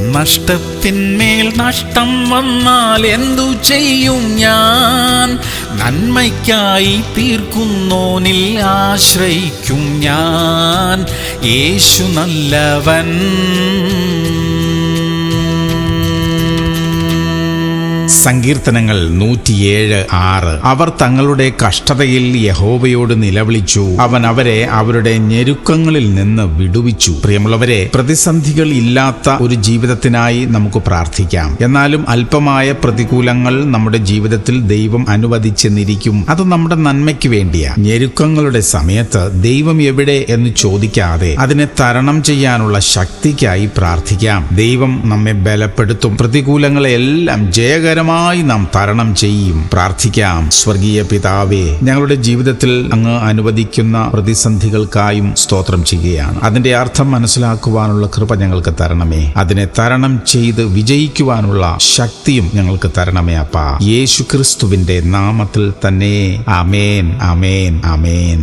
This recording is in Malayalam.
നഷ്ടത്തിന്മേൽ നഷ്ടം വന്നാൽ എന്തു ചെയ്യും ഞാൻ? നന്മയ്ക്കായി തീർക്കുന്നോനിൽ ആശ്രയിക്കും ഞാൻ. യേശു നല്ലവൻ. സങ്കീർത്തനങ്ങൾ 107:6. അവർ തങ്ങളുടെ കഷ്ടതയിൽ യഹോവയോട് നിലവിളിച്ചു, അവൻ അവരെ അവരുടെ ഞെരുക്കങ്ങളിൽ നിന്ന് വിടുവിച്ചു. പ്രിയമുള്ളവരെ, പ്രതിസന്ധികൾ ഇല്ലാത്ത ഒരു ജീവിതത്തിനായി നമുക്ക് പ്രാർത്ഥിക്കാം. എന്നാലും അല്പമായ പ്രതികൂലങ്ങൾ നമ്മുടെ ജീവിതത്തിൽ ദൈവം അനുവദിച്ചെന്നിരിക്കും. അത് നമ്മുടെ നന്മയ്ക്ക് വേണ്ടിയാ. ഞെരുക്കങ്ങളുടെ സമയത്ത് ദൈവം എവിടെ എന്ന് ചോദിക്കാതെ അതിനെ തരണം ചെയ്യാനുള്ള ശക്തിക്കായി പ്രാർത്ഥിക്കാം. ദൈവം നമ്മെ ബലപ്പെടുത്തും. പ്രതികൂലങ്ങളെല്ലാം ജയകരമായി നാം തരണം ചെയ്യും. പ്രാർത്ഥിക്കാം. സ്വർഗീയ പിതാവേ, ഞങ്ങളുടെ ജീവിതത്തിൽ അങ്ങ് അനുവദിക്കുന്ന പ്രതിസന്ധികൾക്കായും സ്തോത്രം ചെയ്യുകയാണ്. അതിന്റെ അർത്ഥം മനസ്സിലാക്കുവാനുള്ള കൃപ ഞങ്ങൾക്ക് തരണമേ. അതിനെ തരണം ചെയ്ത് വിജയിക്കുവാനുള്ള ശക്തിയും ഞങ്ങൾക്ക് തരണമേ അപ്പാ. യേശു ക്രിസ്തുവിന്റെ നാമത്തിൽ തന്നെ. ആമേൻ, ആമേൻ, ആമേൻ.